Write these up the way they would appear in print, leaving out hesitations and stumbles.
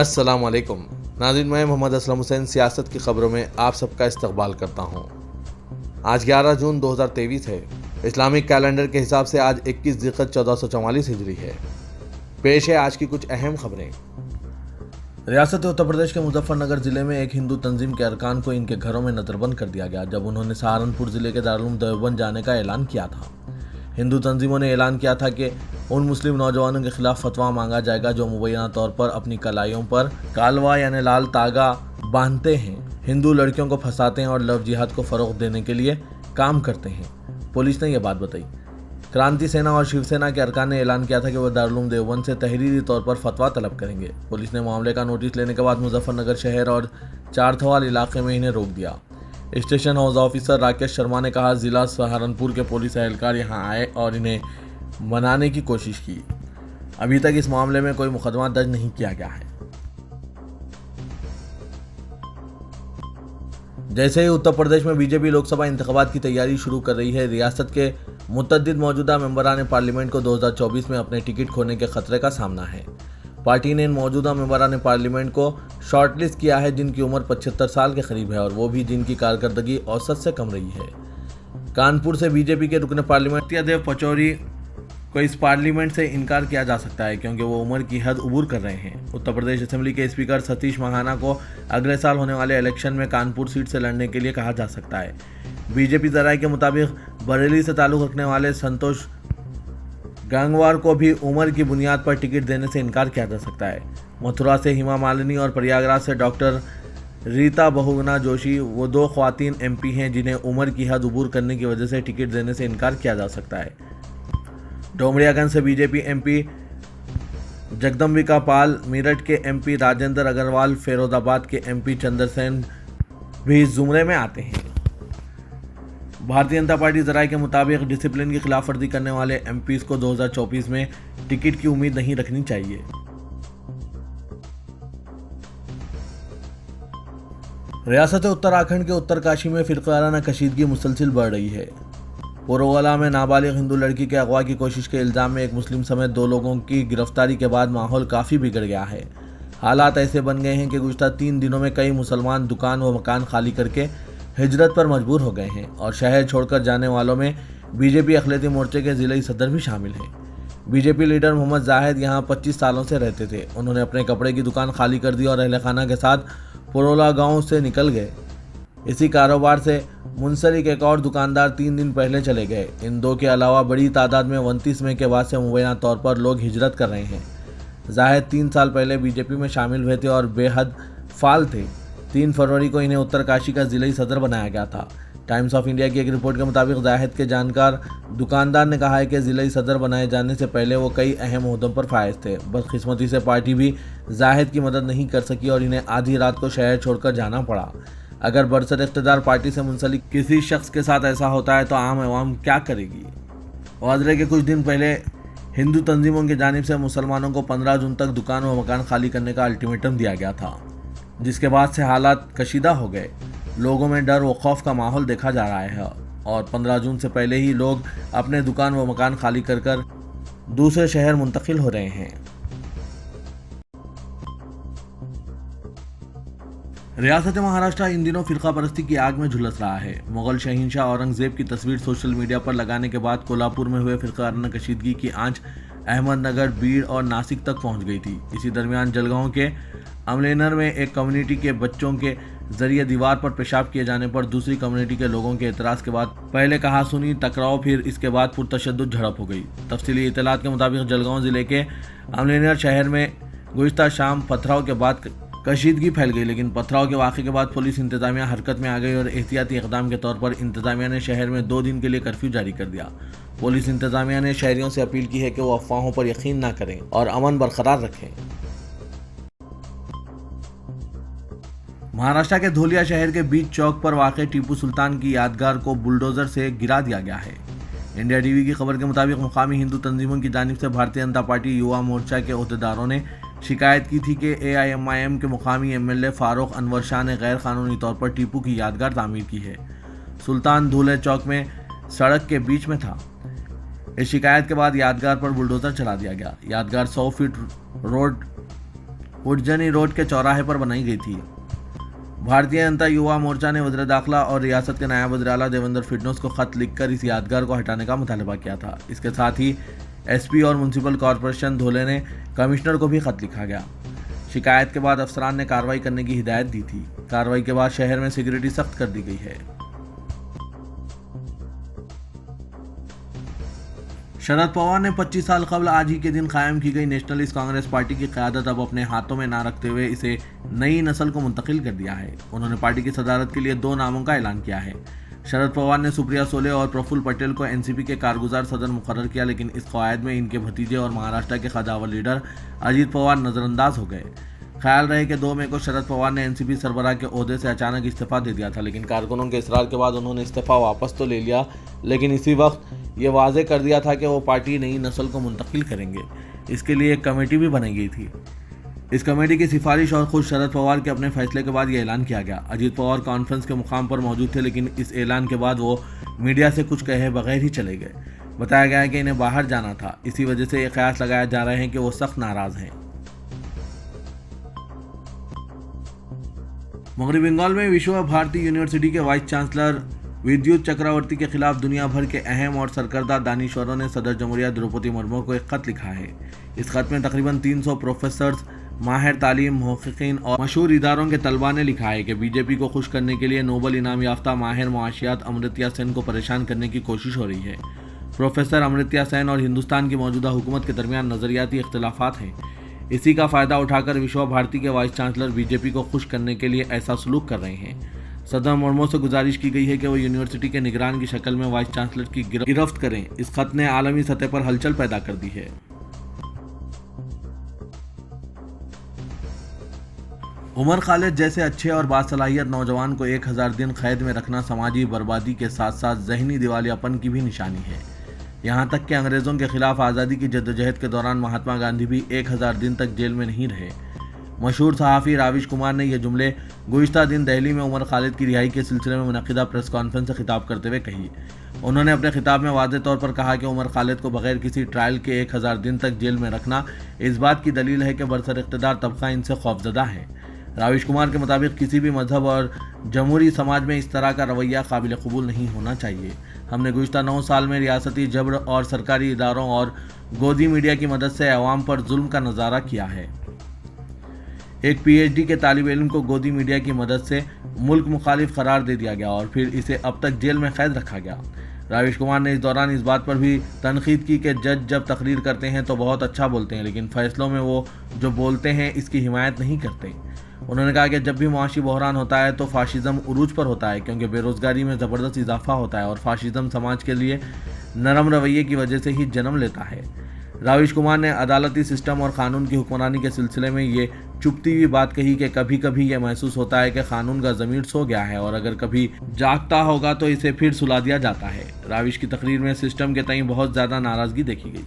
अस्सलाम वालेकुम नाज़रीन, मैं मोहम्मद असलम हुसैन सियासत की खबरों में आप सबका इस्तकबाल करता हूँ। आज 11 जून 2023 है। इस्लामिक कैलेंडर के हिसाब से आज 21 ज़िलक़द 1444 हिजरी है। पेश है आज की कुछ अहम खबरें। रियासत उत्तर प्रदेश के मुजफ्फरनगर जिले में एक हिंदू तंजीम के अरकान को इनके घरों में नज़रबंद कर दिया गया जब उन्होंने सहारनपुर जिले के दारुल उलूम देवबंद जाने का ऐलान किया था। हिंदू तंजीमों ने ऐलान किया था कि उन मुस्लिम नौजवानों के खिलाफ फतवा मांगा जाएगा जो मुबैना तौर पर अपनी कलाइयों पर कालवा यानी लाल तागा बांधते हैं, हिंदू लड़कियों को फंसाते हैं और लव जिहाद को फ़रोग़ देने के लिए काम करते हैं। पुलिस ने यह बात बताई। क्रांति सेना और शिवसेना के अरकान ने ऐलान किया था कि वह दारुल उलूम देवबंद से तहरीरी तौर पर फतवा तलब करेंगे। पुलिस ने मामले का नोटिस लेने के बाद मुजफ्फरनगर शहर और चारथवाल इलाके में इन्हें रोक दिया। Station house officer Rakesh Sharma ने कहा, जिला सहारनपुर के पुलिस एहलकार यहां आए और इन्हें मनाने की कोशिश की। अभी तक इस मामले में कोई मुकदमा दर्ज नहीं किया गया है। जैसे ही उत्तर प्रदेश में बीजेपी लोकसभा इंतखाबात की तैयारी शुरू कर रही है, रियासत के मुतअद्दिद मौजूदा मेंबरान पार्लियामेंट को 2024 में अपने टिकट खोने के खतरे का सामना है। पार्टी ने इन मौजूदा मेंबरान पार्लियामेंट को शॉर्टलिस्ट किया है जिनकी उम्र 75 साल के करीब है और वो भी जिनकी कारकर्दगी औसत से कम रही है। कानपुर से बीजेपी के रुकन पार्लियामेंट सत्यदेव पचौरी को इस पार्लियामेंट से इनकार किया जा सकता है क्योंकि वो उम्र की हद उबूर कर रहे हैं। उत्तर प्रदेश असेंबली के स्पीकर सतीश महाना को अगले साल होने वाले इलेक्शन में कानपुर सीट से लड़ने के लिए कहा जा सकता है। बीजेपी जराये के मुताबिक बरेली से ताल्लुक़ रखने वाले संतोष गंगवार को भी उम्र की बुनियाद पर टिकट देने से इनकार किया जा सकता है। मथुरा से हेमा मालिनी और प्रयागराज से डॉक्टर रीता बहुगुना जोशी वो दो ख्वातीन एमपी हैं जिन्हें उम्र की हद उबूर करने की वजह से टिकट देने से इनकार किया जा सकता है। डोमरियागंज से बीजेपी एमपी जगदम्बिका पाल, मेरठ के एमपी राजेंद्र अग्रवाल, फैरोजाबाद के एमपी चंद्रसेन भी जुमरे में आते हैं। भारतीय जनता पार्टी जराये के मुताबिक डिसिप्लिन की खिलाफवर्जी करने वाले एमपीज को 2024 में टिकट की उम्मीद नहीं रखनी चाहिए। रियासत उत्तराखंड के उत्तरकाशी में फिरकाराना कशीदगी मुसलसिल बढ़ रही है। पोरोवाला में नाबालिग हिंदू लड़की के अगवा की कोशिश के इल्जाम में एक मुस्लिम समेत 2 लोगों की गिरफ्तारी के बाद माहौल काफ़ी बिगड़ गया है। हालात ऐसे बन गए हैं कि गुज़श्ता 3 दिनों में कई मुसलमान दुकान व मकान खाली करके हिजरत पर मजबूर हो गए हैं और शहर छोड़कर जाने वालों में बीजेपी अखिलेती मोर्चे के ज़िले सदर भी शामिल हैं। बीजेपी लीडर मोहम्मद जाहिद यहाँ 25 सालों से रहते थे। उन्होंने अपने कपड़े की दुकान खाली कर दी और अहले खाना के साथ पोरोला गांव से निकल गए। इसी कारोबार से मुंसलिक एक और दुकानदार 3 दिन पहले चले गए। इन 2 के अलावा बड़ी तादाद में 29 मई के बाद से मुबैना तौर पर लोग हिजरत कर रहे हैं। जाहिद 3 साल पहले बीजेपी में शामिल हुए थे और बेहद फाल थे। 3 फरवरी को इन्हें उत्तरकाशी का जिला सदर बनाया गया था। टाइम्स ऑफ इंडिया की एक रिपोर्ट के मुताबिक जाहिद के जानकार दुकानदार ने कहा है कि जिला सदर बनाए जाने से पहले वो कई अहम ओहदों पर फायज थे। बदकिस्मती से पार्टी भी जाहिद की मदद नहीं कर सकी और इन्हें आधी रात को शहर छोड़कर जाना पड़ा। अगर बरसर इख्तिदार पार्टी से मुंसलिक किसी शख्स के साथ ऐसा होता है तो आम आवाम क्या करेगी। वादरे के कुछ दिन पहले हिंदू तंजीमों की जानिब से मुसलमानों को 15 जून तक दुकान व मकान खाली करने का अल्टीमेटम दिया गया था, जिसके बाद से हालात कशीदा हो गए। लोगों में डर व खौफ का माहौल देखा जा रहा है और 15 जून से पहले ही लोग अपने दुकान व मकान खाली कर दूसरे शहर मुंतकिल हो रहे हैं। रियासत महाराष्ट्र इन दिनों फिरका परस्ती की आग में झुलस रहा है। मुगल शहंशाह औरंगजेब की तस्वीर सोशल मीडिया पर लगाने के बाद कोल्हापुर में हुए फिरकाराना कशीदगी की आंच अहमदनगर, बीड़ और नासिक तक पहुंच गई थी। इसी दरमियान जलगांव के अमलेनर में एक कम्युनिटी के बच्चों के जरिए दीवार पर पेशाब किए जाने पर दूसरी कम्युनिटी के लोगों के एतराज़ के बाद पहले कहा सुनी टकराव, फिर इसके बाद पुरतशद्दुद झड़प हो गई। तफसीली इत्तलात के मुताबिक जलगांव जिले के अमलेनर शहर में गुज़श्ता शाम पथराव के बाद कशीदगी फैल गई, लेकिन पथराव के वाक़े के बाद पुलिस इंतजामिया हरकत में आ गई और एहतियाती इक़दाम के तौर पर इंतजामिया ने शहर में 2 दिन के लिए कर्फ्यू जारी कर दिया। पुलिस इंतजामिया ने शहरियों से अपील की है कि वो अफवाहों पर यकीन ना करें और अमन बरकरार रखें। महाराष्ट्र के धोलिया शहर के बीच चौक पर वाक़ टीपू सुल्तान की यादगार को बुलडोजर से गिरा दिया गया है। इंडिया टीवी की खबर के मुताबिक मुकामी हिंदू तंजीमों की जानिब से भारतीय जनता पार्टी युवा मोर्चा के अहदेदारों ने शिकायत की थी कि AIMIM के मुकामी MLA फारूक अनवर शाह ने गैर कानूनी तौर पर टीपू की यादगार तामीर की है। सुल्तान धूले चौक में सड़क के बीच में था। इस शिकायत के बाद यादगार पर बुलडोजर चला दिया गया। यादगार 100 फीट रोड उज्जैनी रोड के चौराहे पर बनाई गई थी। भारतीय जनता युवा मोर्चा ने वज़ीर दाखिला और रियासत के नायब वज़ीर आला देवेंद्र फडणवीस को खत लिखकर इस यादगार को हटाने का मुतालबा किया था। इसके साथ ही एसपी और म्यूनसिपल कॉरपोरेशन धोले ने कमिश्नर को भी खत लिखा गया। शिकायत के बाद अफसरान ने कार्रवाई करने की हिदायत दी थी। कार्रवाई के बाद शहर में सिक्योरिटी सख्त कर दी गई है। शरद पवार ने 25 साल कबल आज ही के दिन कायम की गई नेशनलिस्ट कांग्रेस पार्टी की क़यादत अब अपने हाथों में ना रखते हुए इसे नई नस्ल को मुंतकिल कर दिया है। उन्होंने पार्टी की सदारत के लिए 2 नामों का ऐलान किया है। शरद पवार ने सुप्रिया सोले और प्रफुल्ल पटेल को एनसीपी के कारगुजार सदर मुकर्रर किया, लेकिन इस कवायद में इनके भतीजे और महाराष्ट्र के कदावर लीडर अजीत पवार नजरअंदाज हो गए। ख्याल रहे कि 2 मई को शरद पवार ने एनसीपी सरबराह के ओहदे से अचानक इस्तीफा दे दिया था, लेकिन कारकुनों के इसरार के बाद उन्होंने इस्तीफा वापस तो ले लिया, लेकिन इसी वक्त ये वाजे कर दिया था कि वो पार्टी नई नस्ल को मुंतकिल करेंगे। इसके लिए एक कमेटी भी बनाई गई थी। इस कमेटी की सिफारिश और खुद शरद पवार के अपने फैसले के बाद यह ऐलान किया गया। अजीत पवार कॉन्फ्रेंस के मुकाम पर मौजूद थे, लेकिन इस ऐलान के बाद वो मीडिया से कुछ कहे बगैर ही चले गए। बताया गया है कि इन्हें बाहर जाना था, इसी वजह से ये कयास लगाया जा रहे हैं कि वो सख्त नाराज हैं। मगरबी बंगाल में विश्व भारती यूनिवर्सिटी के वाइस चांसलर विद्युत चक्रवर्ती के खिलाफ दुनिया भर के अहम और सरकर्दा दानिशवरों ने सदर जमहूरिया द्रौपदी मुर्मू को एक खत लिखा है। इस खत में तकरीबन 300 प्रोफेसर्स, माहिर तालीम, मुहक्किकीन और मशहूर इदारों के तलबा ने लिखा है कि बीजेपी को खुश करने के लिए नोबल इनाम याफ्ता माहिर मुआशियात अमृत्या सेन को परेशान करने की कोशिश हो रही है। प्रोफेसर अमृत्या सेन और हिंदुस्तान की मौजूदा हुकूमत के दरमियान नज़रियाती इख्तिलाफात हैं। इसी का फ़ायदा उठाकर विश्व भारती के वाइस चांसलर बीजेपी को खुश करने के लिए ऐसा सलूक कर रहे हैं। सदर मुर्मू से गुजारिश की गई है कि वो यूनिवर्सिटी के निगरान की शक्ल में वाइस चांसलर की गिरफ्त करें। इस खत ने आलमी सतह पर हलचल पैदा कर दी है। उमर खालिद जैसे अच्छे और बासलाहियत नौजवान को 1000 दिन कैद में रखना समाजी बर्बादी के साथ साथ जहनी दिवालियापन की भी निशानी है। यहाँ तक कि अंग्रेज़ों के खिलाफ आज़ादी की जद्दोजहद के दौरान महात्मा गांधी भी 1000 दिन तक जेल में नहीं रहे। मशहूर सहाफ़ी राविश कुमार ने यह जुमले गुज़िश्ता दिन दिल्ली में उमर खालिद की रिहाई के सिलसिले में मुनक़िदा प्रेस कॉन्फ्रेंस से खिताब करते हुए कही। उन्होंने अपने खिताब में वाज़ेह तौर पर कहा कि उमर खालिद को बगैर किसी ट्रायल के 1000 दिन तक जेल में रखना इस बात की दलील है कि बरसर इक़्तिदार तबका इनसे खौफज़दा है। राविश कुमार के मुताबिक किसी भी मजहब और जमहूरी समाज में इस तरह का रवैया काबिल कबूल नहीं होना चाहिए। हमने गुज़िश्ता 9 साल में रियासती जबर और सरकारी इदारों और गोदी मीडिया की मदद से अवाम पर जुल्म का नज़ारा किया है। एक पीएचडी के तालिब इल्म को गोदी मीडिया की मदद से मुल्क मुखालिफ करार दे दिया गया और फिर इसे अब तक जेल में कैद रखा गया। राविश कुमार ने इस दौरान इस बात पर भी तनकीद की कि जज जब तकरीर करते हैं तो बहुत अच्छा बोलते हैं, लेकिन फैसलों में वो जो बोलते हैं इसकी हिमायत नहीं करते। उन्होंने कहा कि जब भी मुआशी बहरान होता है तो फाशिज़म उरूज पर होता है, क्योंकि बेरोज़गारी में ज़बरदस्त इजाफा होता है और फाशिज़म समाज के लिए नरम रवैये की वजह से ही जन्म लेता है। राविश कुमार ने अदालती सिस्टम और क़ानून की हुक्मरानी के सिलसिले में ये चुपती हुई बात कही कि कभी कभी ये महसूस होता है कि कानून का ज़मीर सो गया है और अगर कभी जागता होगा तो इसे फिर सुला दिया जाता है। राविश की तकरीर में सिस्टम के तईं बहुत ज़्यादा नाराज़गी देखी गई।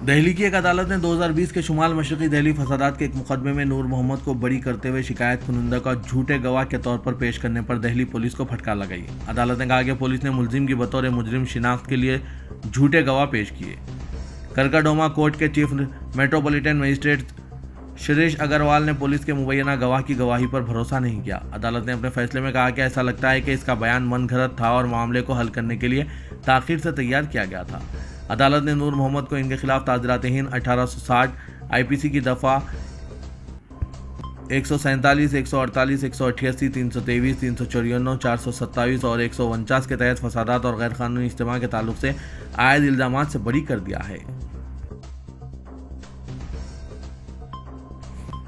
दिल्ली की एक अदालत ने 2020 के शुमाल मशरक़ी दिल्ली फसादात के एक मुकदमे में नूर मोहम्मद को बरी करते हुए शिकायत कुनिंदा का झूठे गवाह के तौर पर पेश करने पर दिल्ली पुलिस को फटकार लगाई। अदालत ने कहा कि पुलिस ने मुलजिम की बतौर मुजरिम शिनाख्त के लिए झूठे गवाह पेश किए। करकाडोमा कोर्ट के chief metropolitan magistrate Shirish Agarwal ने पुलिस के मुबैना गवाह की गवाही पर भरोसा नहीं किया। अदालत ने अपने फैसले में कहा कि ऐसा लगता है कि इसका बयान मनगढ़ंत था और मामले को हल करने के लिए ताख़ीर से तैयार किया गया था। अदालत ने नूर मोहम्मद को इनके खिलाफ ताज़रात हिंद 1860, आईपीसी की दफ़ा 147, 148, 188, 323, 354, 427 और 149 के तहत फसादात और गैरकानूनी इज्तिमा के ताल्लुक से आयद इल्ज़ामात से बरी कर दिया है।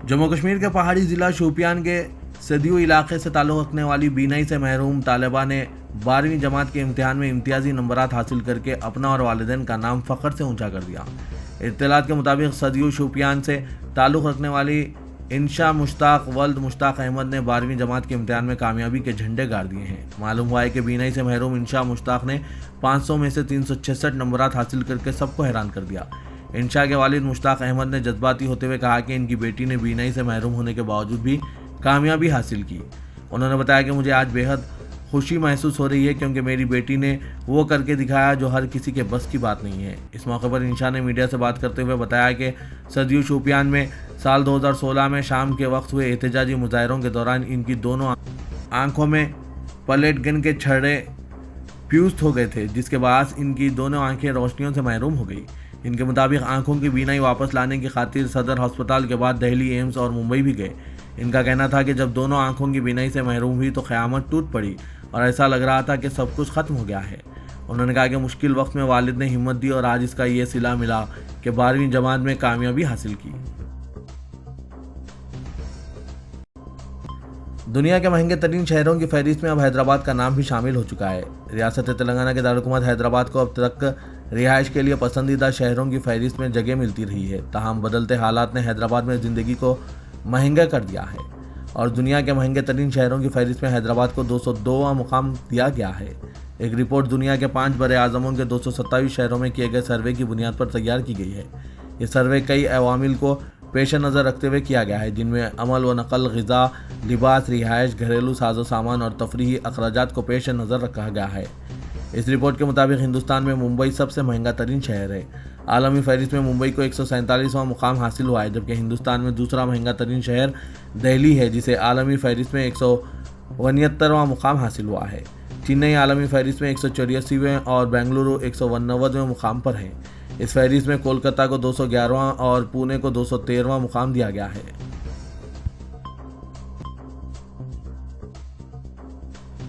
जम्मू कश्मीर के पहाड़ी ज़िला शोपियान के सदियों इलाके से ताल्लुक़ रखने वाली बीनाई से महरूम तालिबा ने 12वीं जमात के इम्तिहान में इम्तियाजी नंबरात हासिल करके अपना और वालिदैन का नाम फ़ख्र से ऊंचा कर दिया। इत्तलात के मुताबिक सदियों शोपियान से ताल्लुक़ रखने वाली इंशा मुश्ताक वल्द मुश्ताक अहमद ने 12वीं जमात के इम्तिहान में कामयाबी के झंडे गाड़ दिए हैं। मालूम हुआ है कि बीनाई से महरूम इंशा मुश्ताक ने 500 में से 366 नंबरात हासिल करके सबको हैरान कर दिया। इंशा के वालिद मुश्ताक अहमद ने जज्बाती होते हुए कहा कि इनकी बेटी ने बीनाई से महरूम होने के बावजूद भी कामयाबी हासिल की। उन्होंने बताया कि मुझे आज बेहद खुशी महसूस हो रही है क्योंकि मेरी बेटी ने वो करके दिखाया जो हर किसी के बस की बात नहीं है। इस मौके पर इंशा ने मीडिया से बात करते हुए बताया कि सदियों शोपियान में साल 2016 में शाम के वक्त हुए एहतजाजी मुजाहरों के दौरान इनकी दोनों आंखों में पलेट गन के छर्रे फ्यूज हो गए थे, जिसके बाद इनकी दोनों आंखें रोशनियों से महरूम हो गई। इनके मुताबिक आंखों की बीनाई वापस लाने की खातिर सदर अस्पताल के बाद दिल्ली एम्स और मुंबई भी गए। इनका कहना था कि जब दोनों आंखों की बीनाई से महरूम हुई तो क़यामत टूट पड़ी और ऐसा लग रहा था कि सब कुछ खत्म हो गया है। उन्होंने कहा कि मुश्किल वक्त में वालिद ने हिम्मत दी और आज इसका ये सिला मिला कि 12वीं जमात में कामयाबी हासिल की। दुनिया के महंगे तरीन शहरों की फहरिस्त में अब हैदराबाद का नाम भी शामिल हो चुका है। रियासत तेलंगाना के दारुलहुकूमत हैदराबाद को अब तक रिहाइश के लिए पसंदीदा शहरों की फहरिस्त में जगह मिलती रही है। ताहम बदलते हालात ने हैदराबाद में ज़िंदगी को महंगा कर दिया है और दुनिया के महंगे तरीन शहरों की फहरिस्त में हैदराबाद को 202वां मुकाम दिया गया है। एक रिपोर्ट दुनिया के 5 बड़े आज़मों के 227 शहरों में किए गए सर्वे की बुनियाद पर तैयार की गई है। ये सर्वे कई अवामिल को पेश नज़र रखते हुए किया गया है, जिनमें अमल व नकल, ग़िज़ा, लिबास, रिहाइश, घरेलू साजो सामान और तफरीही अखराजात को पेश नज़र रखा गया है। इस रिपोर्ट के मुताबिक हिंदुस्तान में मुंबई सबसे महंगा तरीन शहर है। आलमी फहरिस्त में मुंबई को 147वां मुकाम हासिल हुआ है, जबकि हिंदुस्तान में दूसरा महंगा तरीन शहर दिल्ली है, जिसे आलमी फहरिस्त में 169वां मुकाम हासिल हुआ है। चेन्नई आलमी फहरिस्त में 184वें और बेंगलुरु 199वें मुकाम पर है। इस फहरिस्त में कोलकाता को 211वां और पुणे को 213वां मुकाम दिया गया है।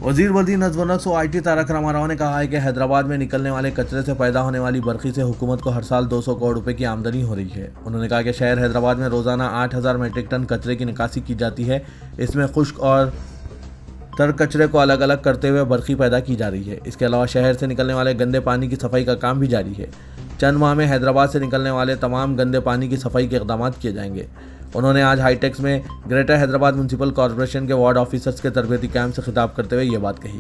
वजीर बल्दी नज़्म व नक्श और IT तारक रामाराव ने कहा है कि हैदराबाद में निकलने वाले कचरे से पैदा होने वाली बरखी से हुकूमत को हर साल 200 करोड़ रुपए की आमदनी हो रही है। उन्होंने कहा कि शहर हैदराबाद में रोज़ाना 8000 मीट्रिक टन कचरे की निकासी की जाती है। इसमें खुश्क और तर कचरे को अलग अलग करते हुए बरखी पैदा की जा रही है। इसके अलावा शहर से निकलने वाले गंदे पानी की सफाई का काम भी जारी है। चंद माह में हैदराबाद से निकलने वाले तमाम गंदे पानी की सफाई के इक़दाम किए जाएंगे। उन्होंने आज हाईटेक्स में ग्रेटर हैदराबाद म्यूनसिपल कॉरपोरेशन के वार्ड ऑफिसर्स के तरबियती कैंप से खिताब करते हुए ये बात कही।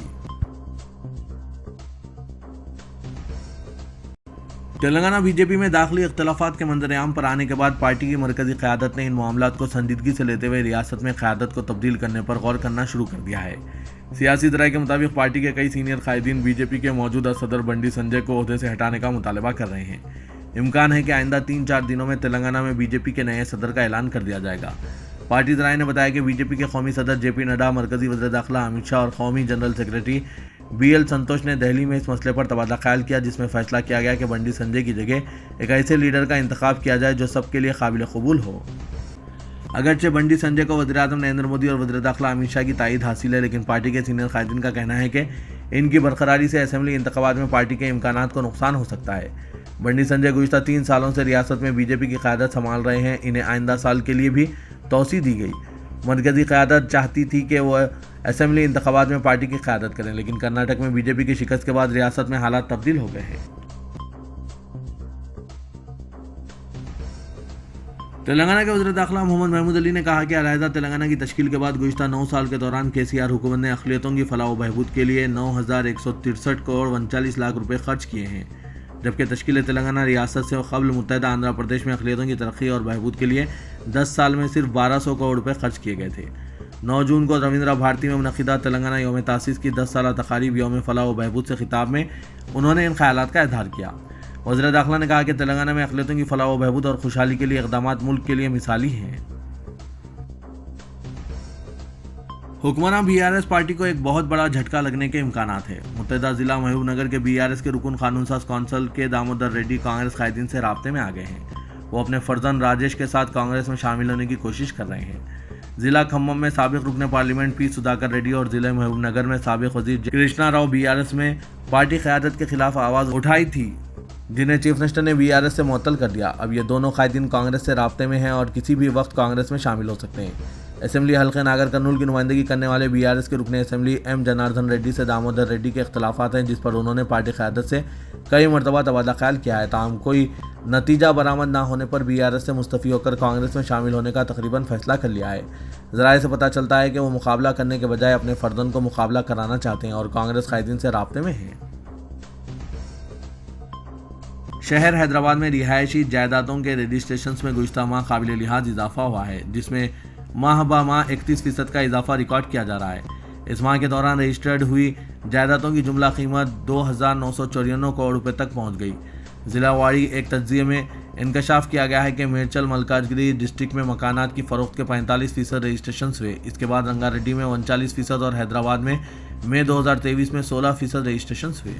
तेलंगाना बीजेपी में दाखिली इख्तलाफात के मंजर-ए-आम पर आने के बाद पार्टी की मरकजी क़यादत ने इन मामलात को संजीदगी से लेते हुए रियासत में क़यादत को तब्दील करने पर गौर करना शुरू कर दिया है। सियासी ज़राए के मुताबिक पार्टी के कई सीनियर कायदीन बीजेपी के मौजूदा सदर बंडी संजय को ओहदे से हटाने का मुतालबा कर रहे हैं। इम्कान है कि आइंदा 3-4 दिनों में तेलंगाना में बीजेपी के नए सदर का ऐलान कर दिया जाएगा। पार्टी ज़राए ने बताया कि बीजेपी के कौमी सदर JP नड्डा, मरकजी वज़ीर दाखिला अमित शाह और कौमी जनरल सेक्रेटरी BL संतोष ने दिल्ली में इस मसले पर तबादला ख्याल किया, जिसमें फैसला किया गया कि बंडी संजय की जगह एक ऐसे लीडर का इंतखाब किया जाए जो सबके लिए काबिल कबूल हो। अगरचे बंडी संजय को वज़ीर-ए-आज़म नरेंद्र मोदी और वज़ीर दाखिला अमित शाह की तायीद हासिल है, लेकिन पार्टी के सीनियर कायदीन का कहना है कि इनकी बरकरारी से असेंबली इंतखाबात में पार्टी के इम्कानात को नुकसान हो सकता है। बंडी संजय गुज़िश्ता 3 सालों से रियासत में बीजेपी की क़यादत संभाल रहे हैं। इन्हें आइंदा साल के लिए भी तौसी दी गई। मरकजी क़यादत चाहती थी कि वह असेंबली इंतखाबात में पार्टी की क़यादत करें, लेकिन कर्नाटक में बीजेपी की शिकस्त के बाद रियासत में हालात तब्दील हो गए हैं। तेलंगाना के वज़ीर दाखिला मोहम्मद महमूद अली ने कहा कि अलहदा तेलंगाना की तश्कील के बाद गुज़िश्ता 9 साल के दौरान KCR हुकूमत ने अक़लियतों की फलाह व बहबूद के लिए 9163 करोड़ 39 लाख रुपए खर्च किए हैं, जबकि तश्कील तेलंगाना रियासत से कबल मुत्तहदा आंध्र प्रदेश में अक़लियतों की तरक्की और बहबूद के लिए 10 साल में सिर्फ 1200 करोड़ रुपए खर्च किए गए थे। 9 जून को रविंद्रा भारती में मुनक़िदा तेलंगाना यौम तासीस की 10 साला तक़ारीब यौम फलाह व बहबूद से खिताब में उन्होंने इन ख़यालात का इज़हार किया। वज़ीर दाखिला ने कहा कि तेलंगाना में अक़लियतों की फलाह व बहबूद और खुशहाली के लिए इक़दामात मुल्क के लिए मिसाली हैं। हुक्मरान BRS पार्टी को एक बहुत बड़ा झटका लगने के इम्कानात है। मुत्तहदा ज़िला महबूबनगर के BRS के रुकन कानून साज कौंसल के दामोदर रेड्डी कांग्रेस कायदीन से राब्ते में आ गए हैं। वो अपने फर्जंद राजेश के साथ कांग्रेस में शामिल होने की कोशिश कर रहे हैं। जिला खम्मम में साबिक रुकन पार्लियामेंट P सुधाकर रेड्डी और जिला महबूबनगर में साबिक वज़ीर कृष्णा राव BRS में पार्टी क़यादत के खिलाफ आवाज़ उठाई थी, जिन्हें चीफ मिनिस्टर ने BRS से मुअत्तल कर दिया। अब ये दोनों कायदीन कांग्रेस से राब्ते में हैं और किसी भी वक्त कांग्रेस में शामिल हो सकते हैं। असेंबली हल्के नागर कर्नूल की नुमाइंदगी करने वाले BRS के रुकन असेंबली M जनार्दन रेड्डी से दामोदर रेड्डी के इख्तलाफात हैं, जिस पर उन्होंने पार्टी क़यादत से कई मरतबा तबादला ख्याल किया है। ताहम कोई नतीजा बरामद ना होने पर BRS से मुस्तफ़ी होकर कांग्रेस में शामिल होने का तकरीबन फैसला कर लिया है। ज़राए से पता चलता है कि वो मुकाबला करने के बजाय अपने फर्जन को मुकाबला कराना चाहते हैं और कांग्रेस कायदीन से राब्ते में हैं। शहर हैदराबाद में रिहायशी जायदादों के रजिस्ट्रेशन में गुज़िश्ता माह काबिल लिहाज इजाफा हुआ है, जिसमें माह बा माह 31% का इजाफा रिकॉर्ड किया जा रहा है। इस माह के दौरान रजिस्टर्ड हुई जायदादों की जुमला कीमत 2,994 करोड़ रुपए तक पहुंच गई। जिलावारी एक तज्जिये में इंकशाफ किया गया है कि मिर्चल मलकाजगिरी डिस्ट्रिक्ट में मकानात की फ़रोख्त के 45% रजिस्ट्रेशन हुए। इसके बाद रंगारेड्डी में 39% और हैदराबाद में मई 2023 में 16% रजिस्ट्रेशन हुए।